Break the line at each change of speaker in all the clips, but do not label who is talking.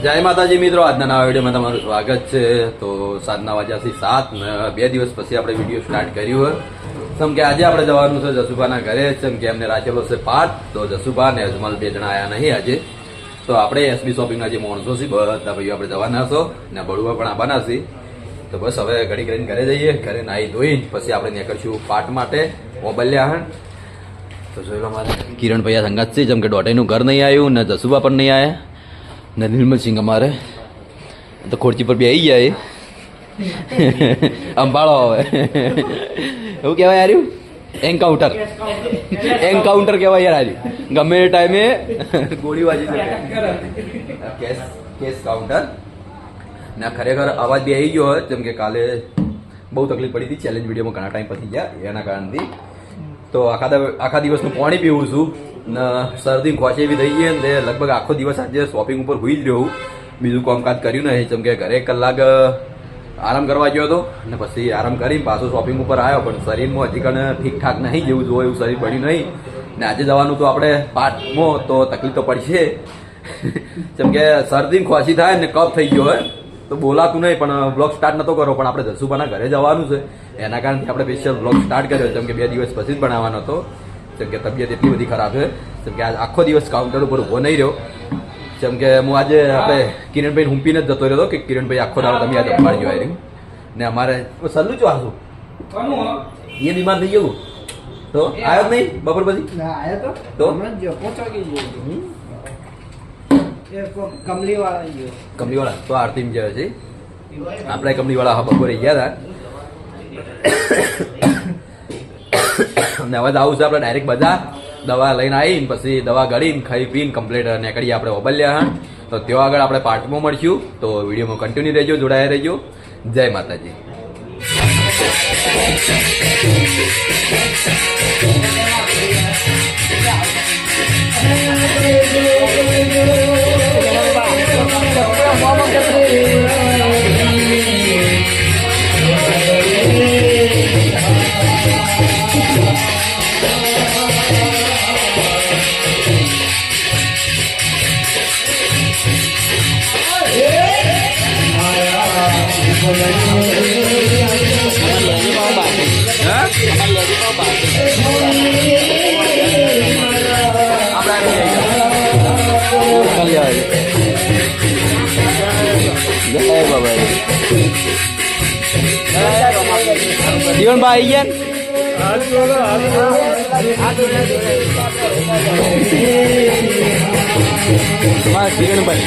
જય માતાજી મિત્રો, આજના નવા વિડીયોમાં તમારું સ્વાગત છે. તો સાંજના વાગ્યાથી 7 ને 2 દિવસ પછી આપણે વિડીયો સ્ટાર્ટ કર્યું હોય. જેમ કે આજે આપણે જવાનું છે જસુભાના ઘરે. જેમ કે એમને રાખેલો છે પાઠ, તો જસુભા ને અજમલ 2 જણા આવ્યા નહીં આજે. તો આપણે એસબી શોપિંગના જે માણસો છે બધા ભાઈઓ આપણે જવાના છો ને બળુવા પણ આવવાના છે. તો બસ હવે ઘડી કરીને ઘરે જઈએ. ઘરે નાહી ધોઈ પછી આપણે નીકળશું પાઠ માટે ઓબલ્યાહણ. તો જોઈ લો મારે કિરણભાઈ સંગાત છે. જેમ કે દોઢાઈનું ઘર નહીં આવ્યું ને જસુભા પણ નહીં આવ્યા ને નિર્મલસિંહ અમારે તો ખોરચી પર બી આવી જાય અંબાળો હવે એવું કહેવાય યાર, એન્કાઉન્ટર એન્કાઉન્ટર કહેવાય યાર. આજે ગમે એ ટાઈમે ગોળી વાજી કેસ કાઉન્ટર ને ખરેખર અવાજ બી આવી ગયો હોય. જેમ કે કાલે બહુ તકલીફ પડી હતી. ચેલેન્જ વિડીયોમાં ઘણા ટાઈમ પછી ગયા એના કારણથી. તો આખા દિવસનું પાણી પીવું છું ને શરદી ખોચે બી થઈ ગઈ ને લગભગ આખો દિવસ આજે શોપિંગ ઉપર હોઈ જ રહ્યું. બીજું કામકાજ કર્યું નહીં. જેમ કે ઘરે કલાક આરામ કરવા ગયો હતો ને પછી આરામ કરી પાછો શોપિંગ ઉપર આવ્યો. પણ શરીરમાં હજી કણ ઠીકઠાક નહીં જેવું જોવે એવું શરીર બન્યું નહીં. ને આજે જવાનું તો આપણે પાઠમાં તો તકલીફ તો પડશે. જેમ કે શરદી ખોચી થાય ને કફ થઈ ગયો હોય તો બોલાતું નહીં. પણ બ્લોગ સ્ટાર્ટ નતો કરો, પણ આપણે જસુભાના ઘરે જવાનું છે એના કારણથી આપણે સ્પેશિયલ બ્લોગ સ્ટાર્ટ કર્યો. જેમ કે 2 દિવસ પછી જ બનાવવાનો હતો. જેમ કે તબિયત એટલી બધી ખરાબ છે. જેમ કે આજ આખો દિવસ કાઉન્ટર ઉપર ઉભો નહીં રહ્યો. જેમ કે હું આજે આપણે કિરણભાઈ હુંપીને જ જતો રહ્યો હતો કે કિરણભાઈ આખો દાડો તમે આજે અંબાડી જોઈ રહ્યું ને અમારે સલ્લું જો આશું એ બીમાર થઈ ગયું તો આવ્યો જ નહીં બપોર પછી તો કમલીવાળા તો આરતી જાય છે. આપણે કમલીવાળા બપોરે ગયા હતા ને હવે આવું છે આપણે ડાયરેક્ટ બજાર દવા લઈને આવીને પછી દવા ગળીને ખાઈ પીને કમ્પ્લીટ નીકળીએ આપણે ઓબલ્યા. તો ત્યાં આગળ આપણે પાર્ટમાં મળશું. તો વિડીયોમાં કન્ટિન્યુ રહેજો, જોડાયા રહેજો. જય માતાજી. જીવનભાઈ આવી ગયા કિરણભાઈ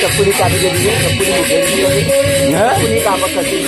ચપ્પુની કાપી દીધી, ચપ્પુની કાપડ કરતી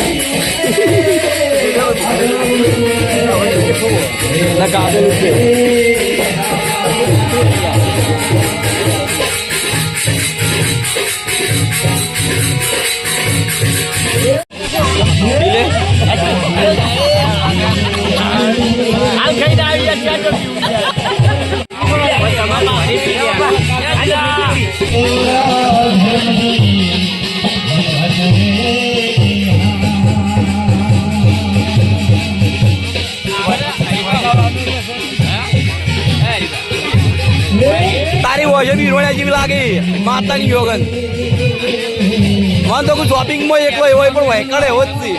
તારી વોજો બી રોડા જેવી લાગે માતાની યોગન. મને તો કોઈ શોપિંગમાં એકલો એવો પણ વહેકડે એવો જ છે.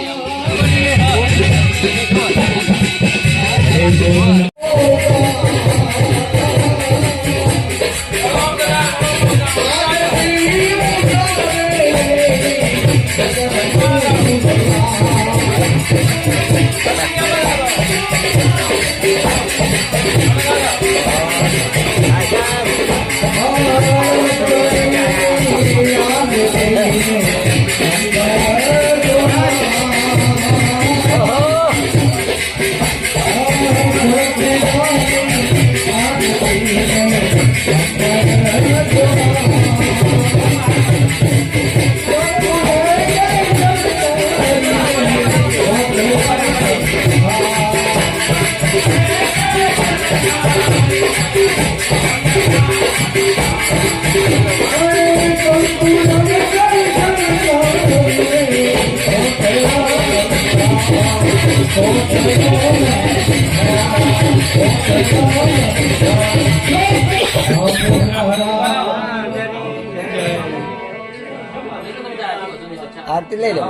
આરતી લઈ લો.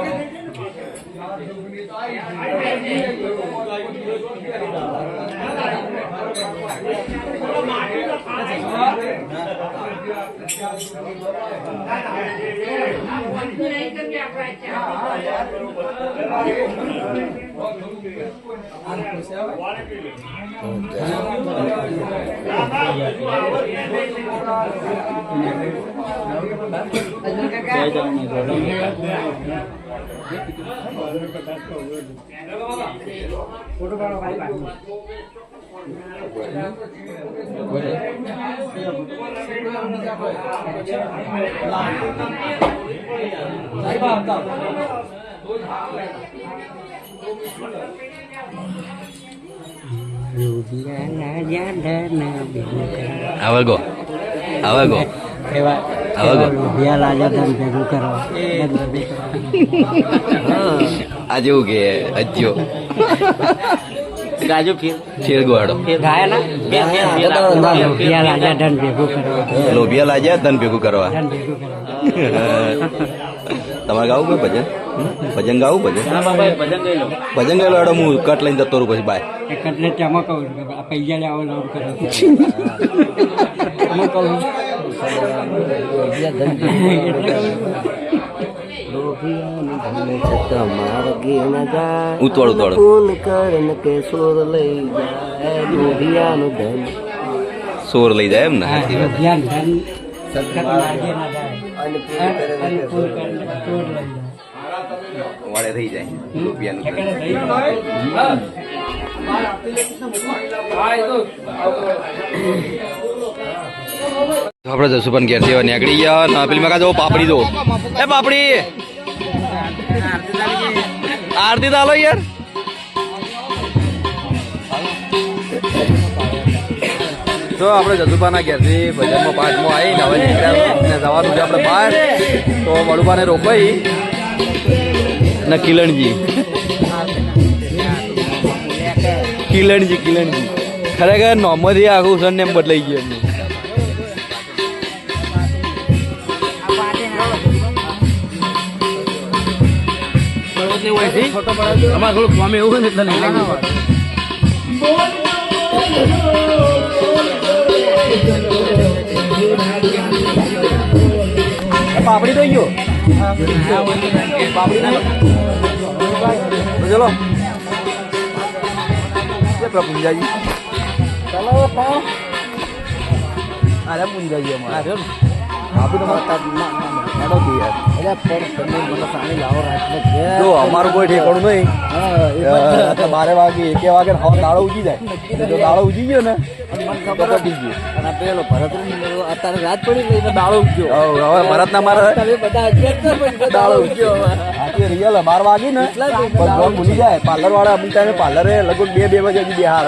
ફોટો પાડો ભાઈ પાડો
આવે ગો આ જેવું કે અજ્જો
ગાજો
ફેર ગોડો
ગાય ના લોભિયા લાજા ધન ભેગું કરવા
લોભિયા લાજ્યા ધન ભેગું કરવા તમારે ગાવું કોઈ ભજન ભજન ગાવું ભજન ભજન ગાઈ લો એડો હું કટ લઈને જતો રહું પછી બાય
એટલે ચમકવું પૈસા લેવા લોન કરે ચમકવું
ઉતવાળું સોર લઈ જાય એમ ને સાચી વાત વાળે થઈ જાય રૂપિયાનું આપડે જસુપન ઘેર જેવા નીકળી ગયા ને પેલી મકા જો પાપડી દો એ પાપડી આરતી ચાલો યાર તો આપણે જસુપાના ઘેરથી ભજનમાં પાંચમો આવી ને હવે નીકળ્યા જવાનું છે આપણે બહાર તો વડુપાને રોકાઈ ને કિલણજી ખરેખર નોમથી આખું સર નેમ બદલાઈ ગયું એમનું
અમારે થોડું ફોર્મ એવું હોય ને એટલે
પાપડી તો ગયો પાપડી ચલો પુંજાજી ચલો અરે પુંજાજી અમારે જો અમારું કોઈ ઠેકાણું નહીં 12 વાગે 1 વાગે દાડો ઉજી જાય જો દાડો ઉજી ગયો ને તો પટી ગયો અને પેલો ભરત અત્યારે રાત પડી દાડો ઉગ્યો હવે ભરત ના મારે દાડો ઉગ્યો રિયલ 12 વાગી ને ફોન ભૂલી જાય પાર્લર વાળા અમુક ટાઈમે પાર્લરે લગભગ 2 વાગે સુધી બિહાર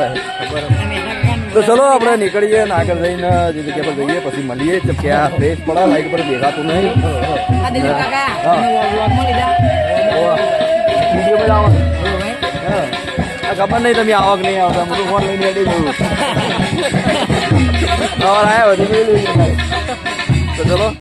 તો ચલો આપણે નીકળીએ ને આગળ જઈને જે જગ્યા પર જઈએ પછી મળીએ તો ક્યાં ફ્રેશ પડે લાઈટ પર દેખાતું નહીં ખબર નહીં તમે આવક નહીં આવતા બધું ફોન લઈને રેડી થયું આવ્યો તો ચલો